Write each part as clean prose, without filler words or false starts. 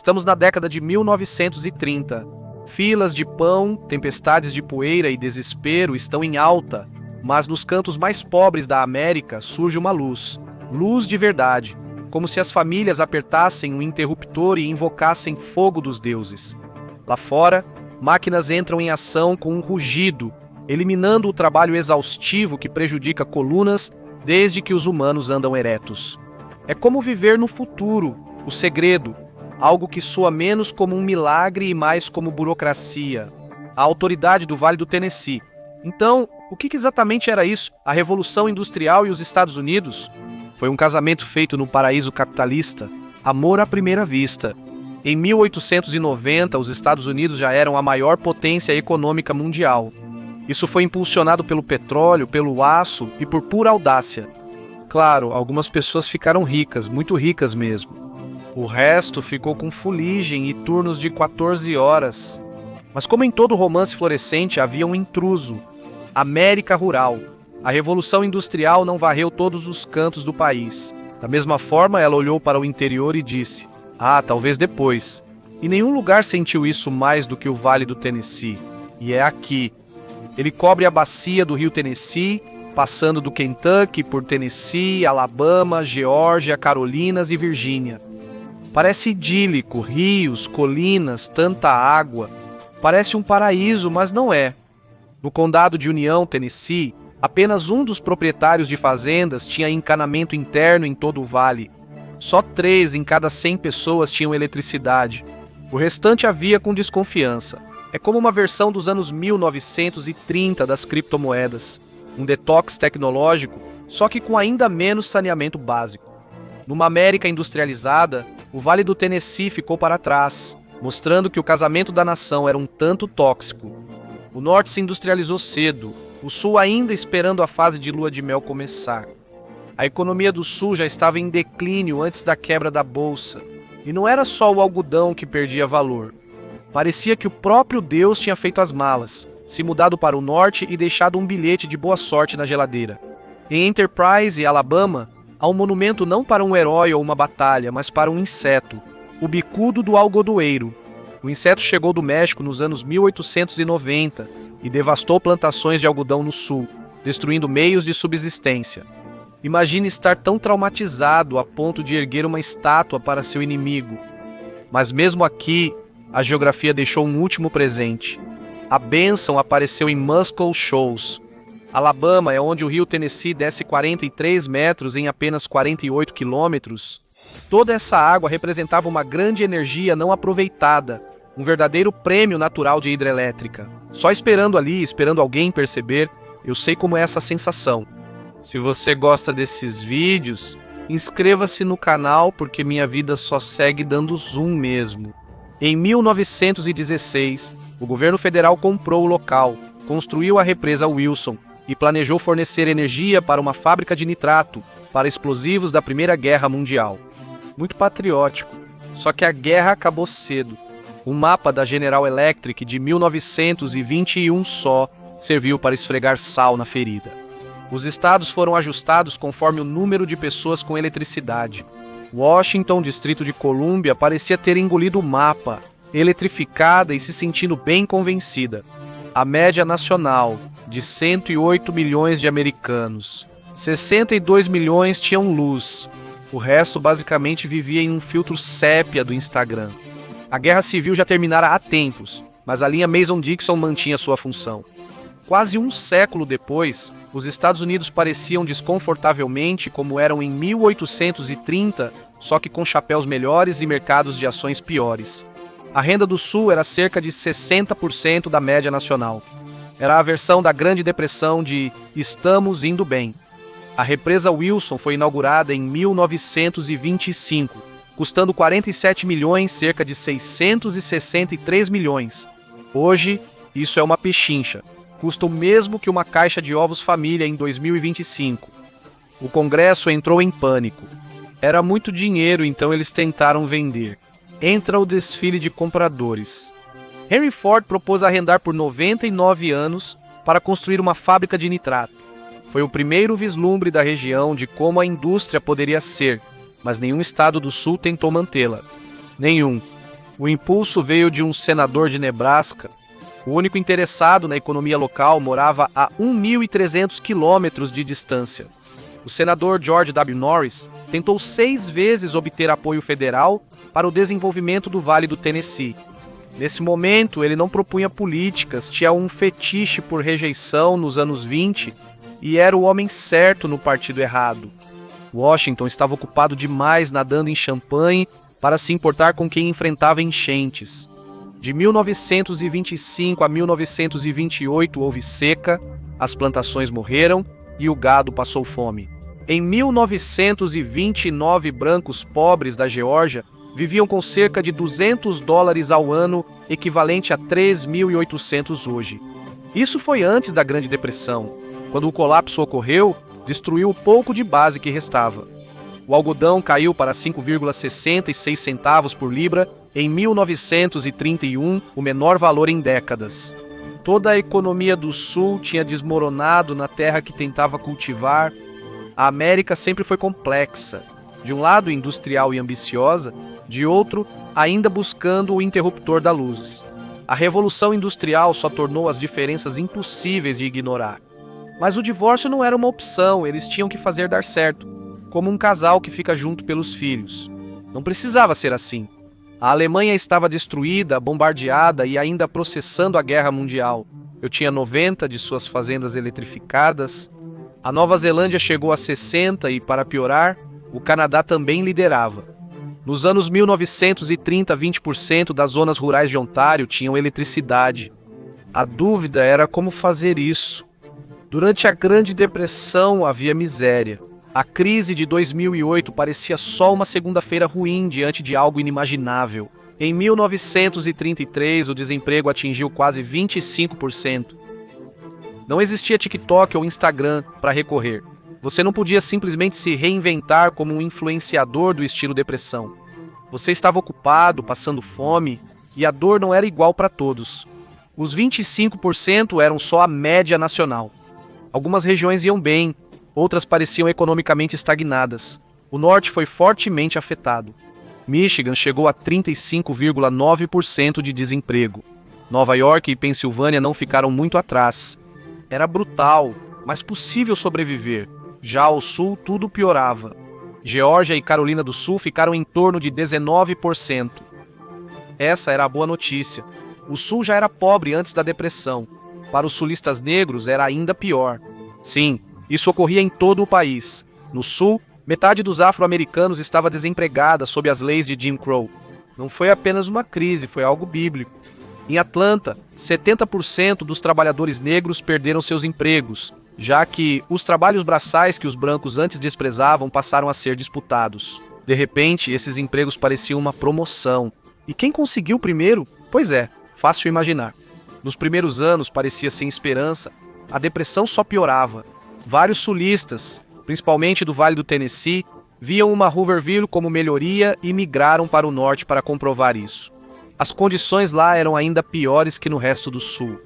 Estamos na década de 1930. Filas de pão, tempestades de poeira e desespero estão em alta, mas nos cantos mais pobres da América surge uma luz. Luz de verdade, como se as famílias apertassem um interruptor e invocassem fogo dos deuses. Lá fora, máquinas entram em ação com um rugido, eliminando o trabalho exaustivo que prejudica colunas desde que os humanos andam eretos. É como viver no futuro, o segredo, algo que soa menos como um milagre e mais como burocracia. A autoridade do Vale do Tennessee. Então, o que exatamente era isso? A Revolução Industrial e os Estados Unidos? Foi um casamento feito no paraíso capitalista, amor à primeira vista. Em 1890, os Estados Unidos já eram a maior potência econômica mundial. Isso foi impulsionado pelo petróleo, pelo aço e por pura audácia. Claro, algumas pessoas ficaram ricas, muito ricas mesmo. O resto ficou com fuligem e turnos de 14 horas. Mas como em todo romance florescente havia um intruso. América rural. A Revolução Industrial não varreu todos os cantos do país. Da mesma forma, ela olhou para o interior e disse: talvez depois. E nenhum lugar sentiu isso mais do que o Vale do Tennessee. E é aqui. Ele cobre a bacia do rio Tennessee, passando do Kentucky por Tennessee, Alabama, Geórgia, Carolinas e Virgínia. Parece idílico, rios, colinas, tanta água. Parece um paraíso, mas não é. No condado de União, Tennessee, apenas um dos proprietários de fazendas tinha encanamento interno em todo o vale. Só 3 em cada 100 pessoas tinham eletricidade. O restante havia com desconfiança. É como uma versão dos anos 1930 das criptomoedas. Um detox tecnológico, só que com ainda menos saneamento básico. Numa América industrializada, o Vale do Tennessee ficou para trás, mostrando que o casamento da nação era um tanto tóxico. O norte se industrializou cedo, o sul ainda esperando a fase de lua de mel começar. A economia do sul já estava em declínio antes da quebra da bolsa, e não era só o algodão que perdia valor. Parecia que o próprio Deus tinha feito as malas, se mudado para o norte e deixado um bilhete de boa sorte na geladeira. Em Enterprise, Alabama, há um monumento não para um herói ou uma batalha, mas para um inseto, o bicudo do algodoeiro. O inseto chegou do México nos anos 1890 e devastou plantações de algodão no sul, destruindo meios de subsistência. Imagine estar tão traumatizado a ponto de erguer uma estátua para seu inimigo. Mas mesmo aqui, a geografia deixou um último presente. A bênção apareceu em Muscle Shoals. Alabama é onde o rio Tennessee desce 43 metros em apenas 48 quilômetros. Toda essa água representava uma grande energia não aproveitada, um verdadeiro prêmio natural de hidrelétrica. Só esperando ali, esperando alguém perceber, eu sei como é essa sensação. Se você gosta desses vídeos, inscreva-se no canal porque minha vida só segue dando zoom mesmo. Em 1916, o governo federal comprou o local, construiu a represa Wilson e planejou fornecer energia para uma fábrica de nitrato para explosivos da Primeira Guerra Mundial. Muito patriótico, só que a guerra acabou cedo. O mapa da General Electric de 1921 só serviu para esfregar sal na ferida. Os estados foram ajustados conforme o número de pessoas com eletricidade. Washington, Distrito de Colômbia, parecia ter engolido o mapa, eletrificada e se sentindo bem convencida. A média nacional, de 108 milhões de americanos. 62 milhões tinham luz. O resto basicamente vivia em um filtro sépia do Instagram. A guerra civil já terminara há tempos, mas a linha Mason-Dixon mantinha sua função. Quase um século depois, os Estados Unidos pareciam desconfortavelmente como eram em 1830, só que com chapéus melhores e mercados de ações piores. A renda do Sul era cerca de 60% da média nacional. Era a versão da Grande Depressão de "estamos indo bem". A represa Wilson foi inaugurada em 1925, custando 47 milhões, cerca de 663 milhões. Hoje, isso é uma pechincha. Custa o mesmo que uma caixa de ovos família em 2025. O Congresso entrou em pânico. Era muito dinheiro, então eles tentaram vender. Entra o desfile de compradores. Henry Ford propôs arrendar por 99 anos para construir uma fábrica de nitrato. Foi o primeiro vislumbre da região de como a indústria poderia ser, mas nenhum estado do sul tentou mantê-la. Nenhum. O impulso veio de um senador de Nebraska. O único interessado na economia local morava a 1.300 quilômetros de distância. O senador George W. Norris tentou 6 vezes obter apoio federal para o desenvolvimento do Vale do Tennessee. Nesse momento, ele não propunha políticas, tinha um fetiche por rejeição nos anos 20 e era o homem certo no partido errado. Washington estava ocupado demais nadando em champanhe para se importar com quem enfrentava enchentes. De 1925 a 1928 houve seca, as plantações morreram e o gado passou fome. Em 1929, brancos pobres da Geórgia viviam com cerca de $200 ao ano, equivalente a 3.800 hoje. Isso foi antes da Grande Depressão. Quando o colapso ocorreu, destruiu o pouco de base que restava. O algodão caiu para 5,66 centavos por libra em 1931, o menor valor em décadas. Toda a economia do Sul tinha desmoronado na terra que tentava cultivar. A América sempre foi complexa. De um lado, industrial e ambiciosa, de outro, ainda buscando o interruptor da luz. A Revolução Industrial só tornou as diferenças impossíveis de ignorar. Mas o divórcio não era uma opção, eles tinham que fazer dar certo, como um casal que fica junto pelos filhos. Não precisava ser assim. A Alemanha estava destruída, bombardeada e ainda processando a Guerra Mundial. Eu tinha 90 de suas fazendas eletrificadas. A Nova Zelândia chegou a 60 e, para piorar, o Canadá também liderava. Nos anos 1930, 20% das zonas rurais de Ontário tinham eletricidade. A dúvida era como fazer isso. Durante a Grande Depressão havia miséria. A crise de 2008 parecia só uma segunda-feira ruim diante de algo inimaginável. Em 1933, o desemprego atingiu quase 25%. Não existia TikTok ou Instagram para recorrer. Você não podia simplesmente se reinventar como um influenciador do estilo depressão. Você estava ocupado, passando fome, e a dor não era igual para todos. Os 25% eram só a média nacional. Algumas regiões iam bem, outras pareciam economicamente estagnadas. O norte foi fortemente afetado. Michigan chegou a 35,9% de desemprego. Nova York e Pensilvânia não ficaram muito atrás. Era brutal, mas possível sobreviver. Já ao sul, tudo piorava. Geórgia e Carolina do Sul ficaram em torno de 19%. Essa era a boa notícia. O sul já era pobre antes da depressão. Para os sulistas negros era ainda pior. Sim, isso ocorria em todo o país. No sul, metade dos afro-americanos estava desempregada sob as leis de Jim Crow. Não foi apenas uma crise, foi algo bíblico. Em Atlanta, 70% dos trabalhadores negros perderam seus empregos, já que os trabalhos braçais que os brancos antes desprezavam passaram a ser disputados. De repente, esses empregos pareciam uma promoção. E quem conseguiu primeiro? Pois é, fácil imaginar. Nos primeiros anos parecia sem esperança, a depressão só piorava. Vários sulistas, principalmente do Vale do Tennessee, viam uma Hooverville como melhoria e migraram para o norte para comprovar isso. As condições lá eram ainda piores que no resto do sul.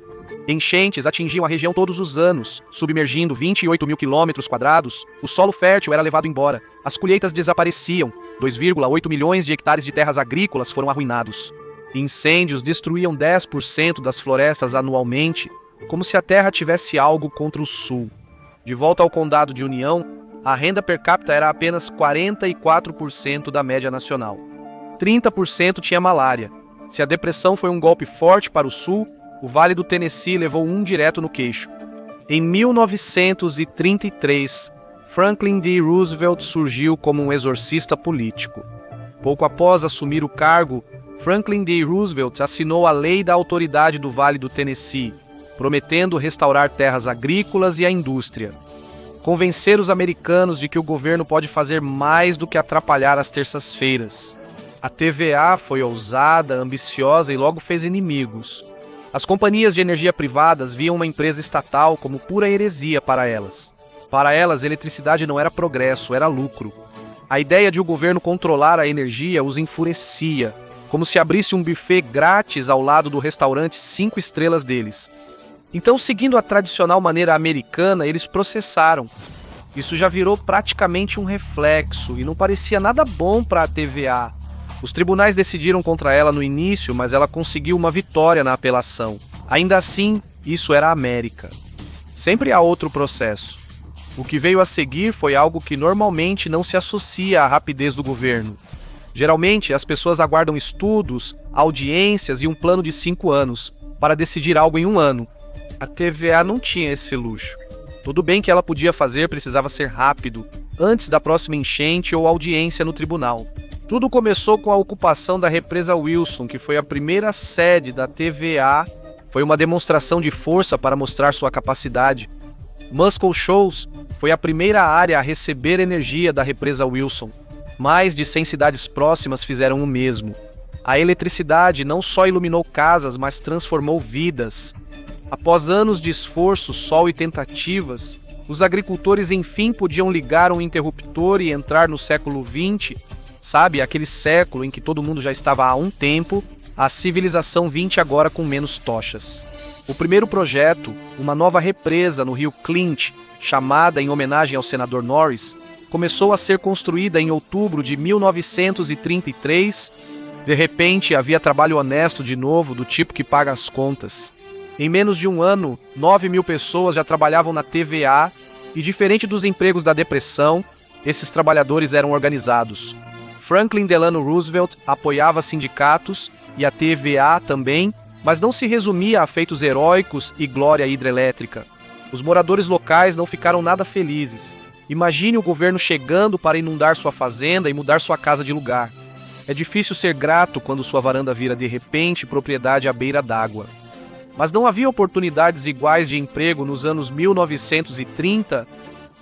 Enchentes atingiam a região todos os anos, submergindo 28 mil quilômetros quadrados. O solo fértil era levado embora. As colheitas desapareciam. 2,8 milhões de hectares de terras agrícolas foram arruinados. Incêndios destruíam 10% das florestas anualmente, como se a terra tivesse algo contra o sul. De volta ao condado de União, a renda per capita era apenas 44% da média nacional. 30% tinha malária. Se a depressão foi um golpe forte para o sul, o Vale do Tennessee levou um direto no queixo. Em 1933, Franklin D. Roosevelt surgiu como um exorcista político. Pouco após assumir o cargo, Franklin D. Roosevelt assinou a Lei da Autoridade do Vale do Tennessee, prometendo restaurar terras agrícolas e a indústria. Convencer os americanos de que o governo pode fazer mais do que atrapalhar as terças-feiras. A TVA foi ousada, ambiciosa e logo fez inimigos. As companhias de energia privadas viam uma empresa estatal como pura heresia para elas. Para elas, eletricidade não era progresso, era lucro. A ideia de o governo controlar a energia os enfurecia, como se abrisse um buffet grátis ao lado do restaurante 5 estrelas deles. Então, seguindo a tradicional maneira americana, eles processaram. Isso já virou praticamente um reflexo e não parecia nada bom para a TVA. Os tribunais decidiram contra ela no início, mas ela conseguiu uma vitória na apelação. Ainda assim, isso era a América. Sempre há outro processo. O que veio a seguir foi algo que normalmente não se associa à rapidez do governo. Geralmente, as pessoas aguardam estudos, audiências e um plano de 5 anos para decidir algo em um ano. A TVA não tinha esse luxo. Tudo bem que ela podia fazer precisava ser rápido, antes da próxima enchente ou audiência no tribunal. Tudo começou com a ocupação da represa Wilson, que foi a primeira sede da TVA. Foi uma demonstração de força para mostrar sua capacidade. Muscle Shoals foi a primeira área a receber energia da represa Wilson. Mais de 100 cidades próximas fizeram o mesmo. A eletricidade não só iluminou casas, mas transformou vidas. Após anos de esforço, sol e tentativas, os agricultores enfim podiam ligar um interruptor e entrar no século XX, sabe, aquele século em que todo mundo já estava há um tempo, a civilização 20 agora com menos tochas. O primeiro projeto, uma nova represa no rio Clint, chamada em homenagem ao senador Norris, começou a ser construída em outubro de 1933. De repente, havia trabalho honesto de novo, do tipo que paga as contas. Em menos de um ano, 9.000 pessoas já trabalhavam na TVA e, diferente dos empregos da Depressão, esses trabalhadores eram organizados. Franklin Delano Roosevelt apoiava sindicatos e a TVA também, mas não se resumia a feitos heróicos e glória hidrelétrica. Os moradores locais não ficaram nada felizes. Imagine o governo chegando para inundar sua fazenda e mudar sua casa de lugar. É difícil ser grato quando sua varanda vira de repente propriedade à beira d'água. Mas não havia oportunidades iguais de emprego nos anos 1930,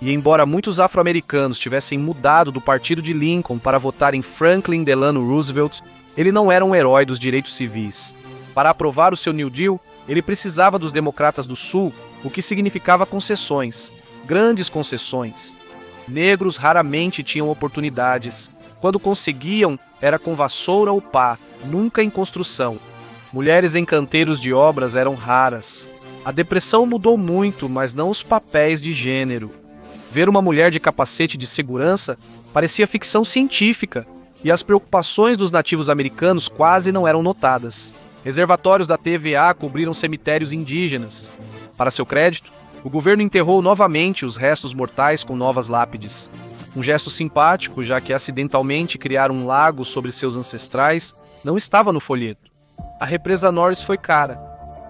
e embora muitos afro-americanos tivessem mudado do partido de Lincoln para votar em Franklin Delano Roosevelt, ele não era um herói dos direitos civis. Para aprovar o seu New Deal, ele precisava dos democratas do Sul, o que significava concessões, grandes concessões. Negros raramente tinham oportunidades. Quando conseguiam, era com vassoura ou pá, nunca em construção. Mulheres em canteiros de obras eram raras. A Depressão mudou muito, mas não os papéis de gênero. Ver uma mulher de capacete de segurança parecia ficção científica, e as preocupações dos nativos americanos quase não eram notadas. Reservatórios da TVA cobriram cemitérios indígenas. Para seu crédito, o governo enterrou novamente os restos mortais com novas lápides. Um gesto simpático, já que acidentalmente criar um lago sobre seus ancestrais não estava no folheto. A represa Norris foi cara.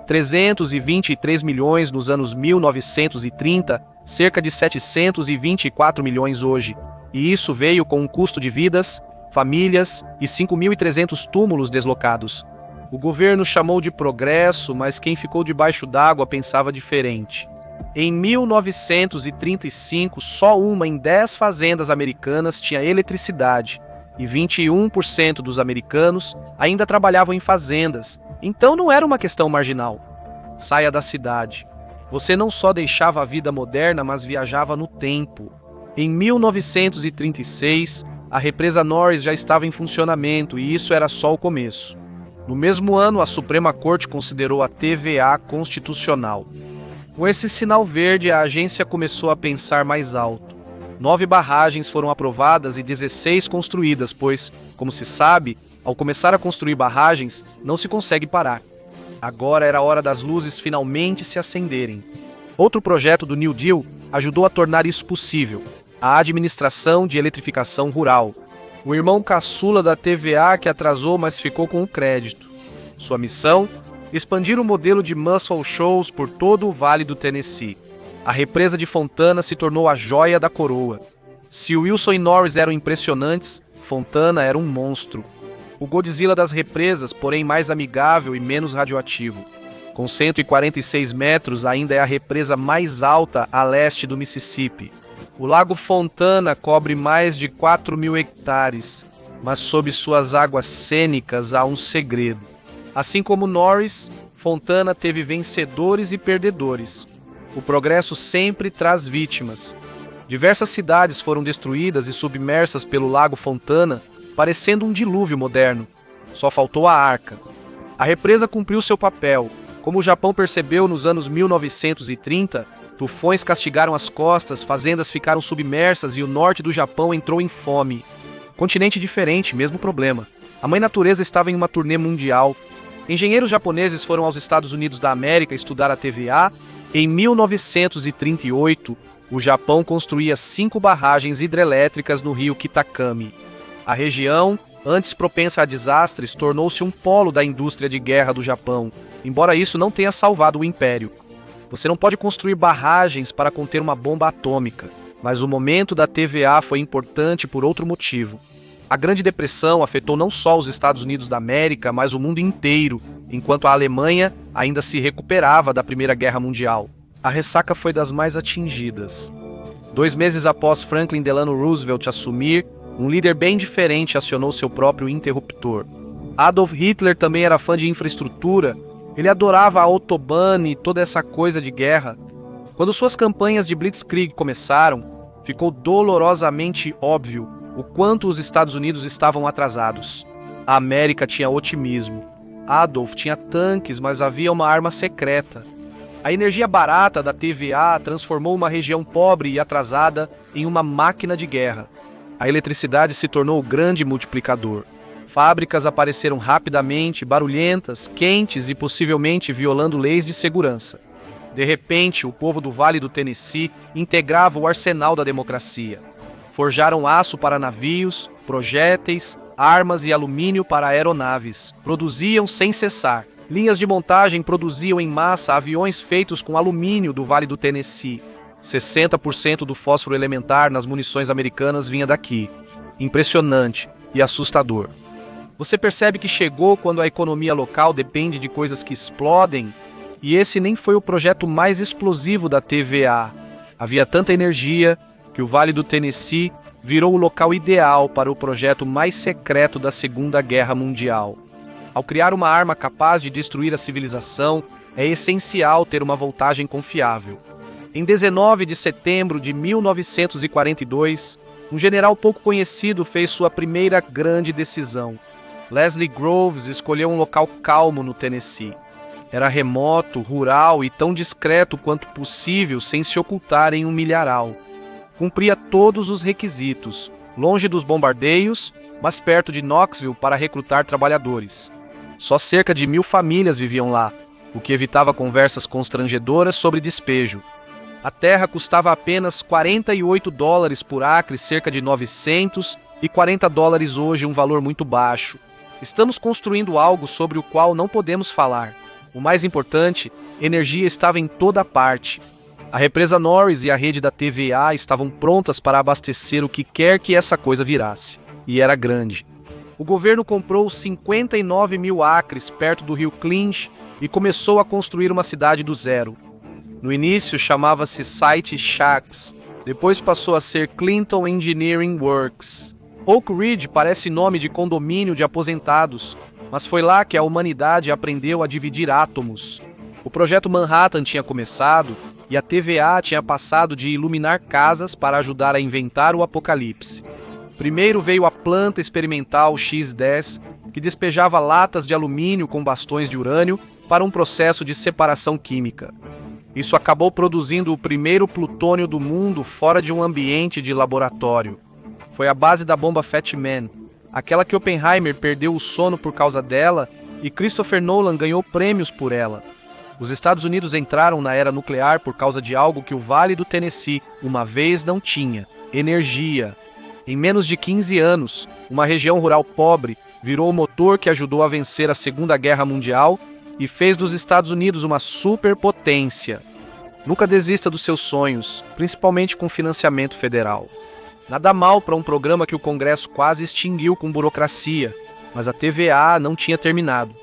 323 milhões nos anos 1930, cerca de 724 milhões hoje. E isso veio com um custo de vidas, famílias e 5.300 túmulos deslocados. O governo chamou de progresso, mas quem ficou debaixo d'água pensava diferente. Em 1935, só uma em 10 fazendas americanas tinha eletricidade, e 21% dos americanos ainda trabalhavam em fazendas, então não era uma questão marginal. Saia da cidade. Você não só deixava a vida moderna, mas viajava no tempo. Em 1936, a represa Norris já estava em funcionamento e isso era só o começo. No mesmo ano, a Suprema Corte considerou a TVA constitucional. Com esse sinal verde, a agência começou a pensar mais alto. 9 barragens foram aprovadas e 16 construídas, pois, como se sabe, ao começar a construir barragens, não se consegue parar. Agora era a hora das luzes finalmente se acenderem. Outro projeto do New Deal ajudou a tornar isso possível: a administração de eletrificação rural. O irmão caçula da TVA que atrasou, mas ficou com o crédito. Sua missão? Expandir o modelo de Muscle Shoals por todo o Vale do Tennessee. A represa de Fontana se tornou a joia da coroa. Se Wilson e Norris eram impressionantes, Fontana era um monstro. O Godzilla das represas, porém mais amigável e menos radioativo. Com 146 metros, ainda é a represa mais alta a leste do Mississippi. O Lago Fontana cobre mais de 4.000 hectares, mas sob suas águas cênicas há um segredo. Assim como Norris, Fontana teve vencedores e perdedores. O progresso sempre traz vítimas. Diversas cidades foram destruídas e submersas pelo Lago Fontana, parecendo um dilúvio moderno. Só faltou a arca. A represa cumpriu seu papel. Como o Japão percebeu nos anos 1930, tufões castigaram as costas, fazendas ficaram submersas e o norte do Japão entrou em fome. Continente diferente, mesmo problema. A Mãe Natureza estava em uma turnê mundial. Engenheiros japoneses foram aos Estados Unidos da América estudar a TVA. Em 1938, o Japão construía 5 barragens hidrelétricas no rio Kitakami. A região, antes propensa a desastres, tornou-se um polo da indústria de guerra do Japão, embora isso não tenha salvado o império. Você não pode construir barragens para conter uma bomba atômica, mas o momento da TVA foi importante por outro motivo. A Grande Depressão afetou não só os Estados Unidos da América, mas o mundo inteiro, enquanto a Alemanha ainda se recuperava da Primeira Guerra Mundial. A ressaca foi das mais atingidas. 2 meses após Franklin Delano Roosevelt assumir, um líder bem diferente acionou seu próprio interruptor. Adolf Hitler também era fã de infraestrutura. Ele adorava a Autobahn e toda essa coisa de guerra. Quando suas campanhas de Blitzkrieg começaram, ficou dolorosamente óbvio o quanto os Estados Unidos estavam atrasados. A América tinha otimismo. Adolf tinha tanques, mas havia uma arma secreta. A energia barata da TVA transformou uma região pobre e atrasada em uma máquina de guerra. A eletricidade se tornou o grande multiplicador. Fábricas apareceram rapidamente, barulhentas, quentes e possivelmente violando leis de segurança. De repente, o povo do Vale do Tennessee integrava o arsenal da democracia. Forjaram aço para navios, projéteis, armas e alumínio para aeronaves. Produziam sem cessar. Linhas de montagem produziam em massa aviões feitos com alumínio do Vale do Tennessee. 60% do fósforo elementar nas munições americanas vinha daqui. Impressionante e assustador. Você percebe que chegou quando a economia local depende de coisas que explodem? E esse nem foi o projeto mais explosivo da TVA. Havia tanta energia que o Vale do Tennessee virou o local ideal para o projeto mais secreto da Segunda Guerra Mundial. Ao criar uma arma capaz de destruir a civilização, é essencial ter uma voltagem confiável. Em 19 de setembro de 1942, um general pouco conhecido fez sua primeira grande decisão. Leslie Groves escolheu um local calmo no Tennessee. Era remoto, rural e tão discreto quanto possível sem se ocultar em um milharal. Cumpria todos os requisitos, longe dos bombardeios, mas perto de Knoxville para recrutar trabalhadores. Só cerca de 1.000 famílias viviam lá, o que evitava conversas constrangedoras sobre despejo. A terra custava apenas $48 por acre, cerca de $940 hoje, um valor muito baixo. Estamos construindo algo sobre o qual não podemos falar. O mais importante, energia estava em toda parte. A represa Norris e a rede da TVA estavam prontas para abastecer o que quer que essa coisa virasse. E era grande. O governo comprou 59.000 acres perto do rio Clinch e começou a construir uma cidade do zero. No início chamava-se Site Shacks, depois passou a ser Clinton Engineering Works. Oak Ridge parece nome de condomínio de aposentados, mas foi lá que a humanidade aprendeu a dividir átomos. O projeto Manhattan tinha começado e a TVA tinha passado de iluminar casas para ajudar a inventar o apocalipse. Primeiro veio a planta experimental X-10, que despejava latas de alumínio com bastões de urânio para um processo de separação química. Isso acabou produzindo o primeiro plutônio do mundo fora de um ambiente de laboratório. Foi a base da bomba Fat Man, aquela que Oppenheimer perdeu o sono por causa dela e Christopher Nolan ganhou prêmios por ela. Os Estados Unidos entraram na era nuclear por causa de algo que o Vale do Tennessee uma vez não tinha: energia. Em menos de 15 anos, uma região rural pobre virou o motor que ajudou a vencer a Segunda Guerra Mundial e fez dos Estados Unidos uma superpotência. Nunca desista dos seus sonhos, principalmente com financiamento federal. Nada mal para um programa que o Congresso quase extinguiu com burocracia, mas a TVA não tinha terminado.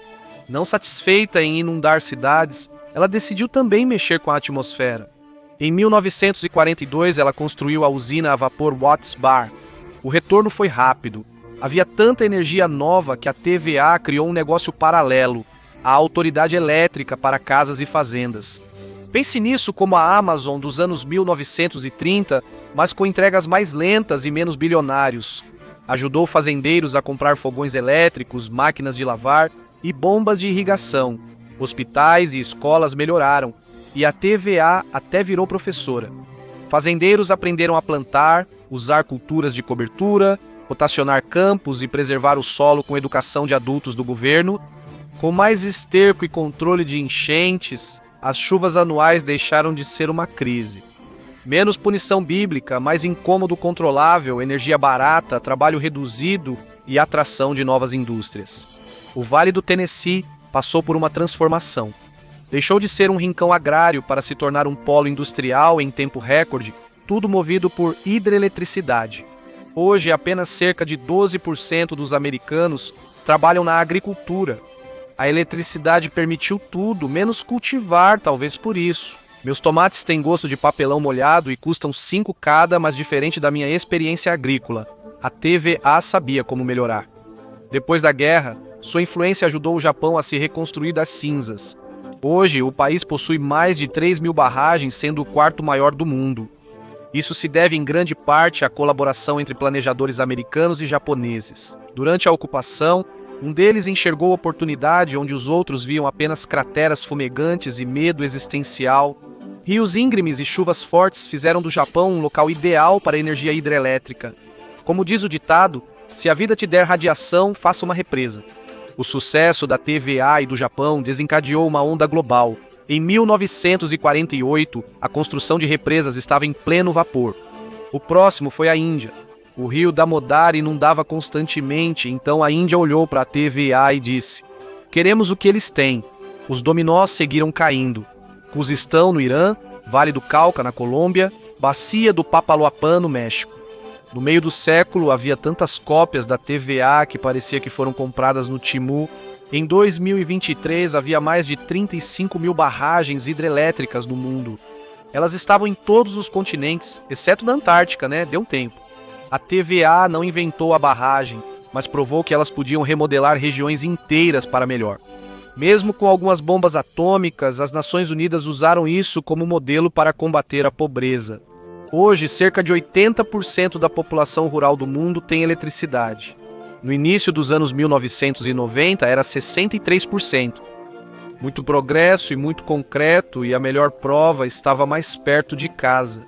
Não satisfeita em inundar cidades, ela decidiu também mexer com a atmosfera. Em 1942, ela construiu a usina a vapor Watts Bar. O retorno foi rápido. Havia tanta energia nova que a TVA criou um negócio paralelo, a Autoridade Elétrica para Casas e Fazendas. Pense nisso como a Amazon dos anos 1930, mas com entregas mais lentas e menos bilionários. Ajudou fazendeiros a comprar fogões elétricos, máquinas de lavar e bombas de irrigação. Hospitais e escolas melhoraram, e a TVA até virou professora. Fazendeiros aprenderam a plantar, usar culturas de cobertura, rotacionar campos e preservar o solo com educação de adultos do governo. Com mais esterco e controle de enchentes, as chuvas anuais deixaram de ser uma crise. Menos punição bíblica, mais incômodo controlável, energia barata, trabalho reduzido e atração de novas indústrias. O Vale do Tennessee passou por uma transformação. Deixou de ser um rincão agrário para se tornar um polo industrial em tempo recorde, tudo movido por hidroeletricidade. Hoje, apenas cerca de 12% dos americanos trabalham na agricultura. A eletricidade permitiu tudo, menos cultivar, talvez por isso. Meus tomates têm gosto de papelão molhado e custam 5 cada, mas diferente da minha experiência agrícola. A TVA sabia como melhorar. Depois da guerra, sua influência ajudou o Japão a se reconstruir das cinzas. Hoje, o país possui mais de 3.000 barragens, sendo o quarto maior do mundo. Isso se deve em grande parte à colaboração entre planejadores americanos e japoneses. Durante a ocupação, um deles enxergou oportunidade onde os outros viam apenas crateras fumegantes e medo existencial. Rios íngremes e chuvas fortes fizeram do Japão um local ideal para a energia hidrelétrica. Como diz o ditado, se a vida te der radiação, faça uma represa. O sucesso da TVA e do Japão desencadeou uma onda global. Em 1948, a construção de represas estava em pleno vapor. O próximo foi a Índia. O rio Damodar inundava constantemente, então a Índia olhou para a TVA e disse: "Queremos o que eles têm." Os dominós seguiram caindo. Cuzistão, no Irã, Vale do Cauca, na Colômbia, Bacia do Papaloapã, no México. No meio do século, havia tantas cópias da TVA que parecia que foram compradas no Temu. Em 2023, havia mais de 35.000 barragens hidrelétricas no mundo. Elas estavam em todos os continentes, exceto na Antártica, né? Deu um tempo. A TVA não inventou a barragem, mas provou que elas podiam remodelar regiões inteiras para melhor. Mesmo com algumas bombas atômicas, as Nações Unidas usaram isso como modelo para combater a pobreza. Hoje, cerca de 80% da população rural do mundo tem eletricidade. No início dos anos 1990, era 63%. Muito progresso e muito concreto, e a melhor prova estava mais perto de casa.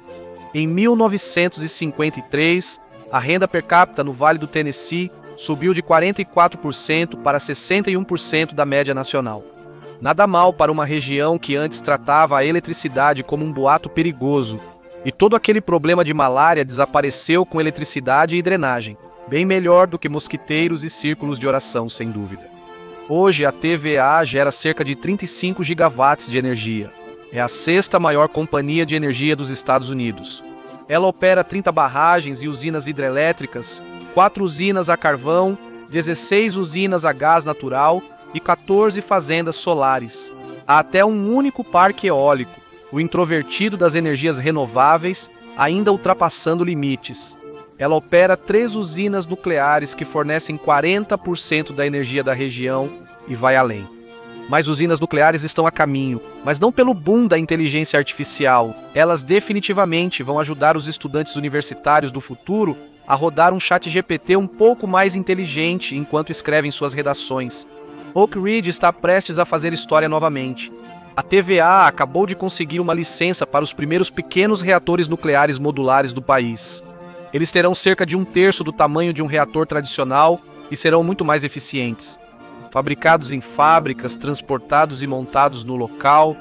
Em 1953, a renda per capita no Vale do Tennessee subiu de 44% para 61% da média nacional. Nada mal para uma região que antes tratava a eletricidade como um boato perigoso, e todo aquele problema de malária desapareceu com eletricidade e drenagem, bem melhor do que mosquiteiros e círculos de oração, sem dúvida. Hoje, a TVA gera cerca de 35 gigawatts de energia. É a sexta maior companhia de energia dos Estados Unidos. Ela opera 30 barragens e usinas hidrelétricas, 4 usinas a carvão, 16 usinas a gás natural e 14 fazendas solares. Há até um único parque eólico, o introvertido das energias renováveis, ainda ultrapassando limites. Ela opera 3 usinas nucleares que fornecem 40% da energia da região e vai além. Mais usinas nucleares estão a caminho, mas não pelo boom da inteligência artificial. Elas definitivamente vão ajudar os estudantes universitários do futuro a rodar um ChatGPT um pouco mais inteligente enquanto escrevem suas redações. Oak Ridge está prestes a fazer história novamente. A TVA acabou de conseguir uma licença para os primeiros pequenos reatores nucleares modulares do país. Eles terão cerca de 1/3 do tamanho de um reator tradicional e serão muito mais eficientes. Fabricados em fábricas, transportados e montados no local,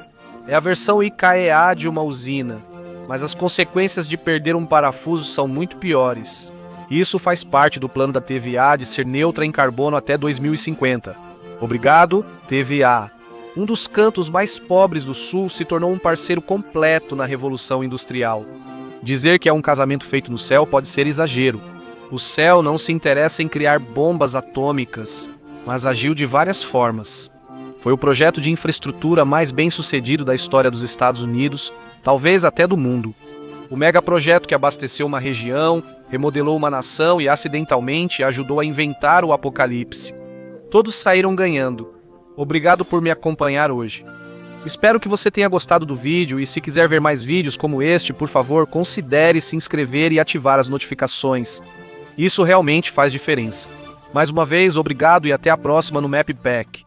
é a versão IKEA de uma usina, mas as consequências de perder um parafuso são muito piores. Isso faz parte do plano da TVA de ser neutra em carbono até 2050. Obrigado, TVA. Um dos cantos mais pobres do Sul se tornou um parceiro completo na Revolução Industrial. Dizer que é um casamento feito no céu pode ser exagero. O céu não se interessa em criar bombas atômicas, mas agiu de várias formas. Foi o projeto de infraestrutura mais bem-sucedido da história dos Estados Unidos, talvez até do mundo. O megaprojeto que abasteceu uma região, remodelou uma nação e acidentalmente ajudou a inventar o apocalipse. Todos saíram ganhando. Obrigado por me acompanhar hoje. Espero que você tenha gostado do vídeo e se quiser ver mais vídeos como este, por favor, considere se inscrever e ativar as notificações. Isso realmente faz diferença. Mais uma vez, obrigado e até a próxima no Map Pack.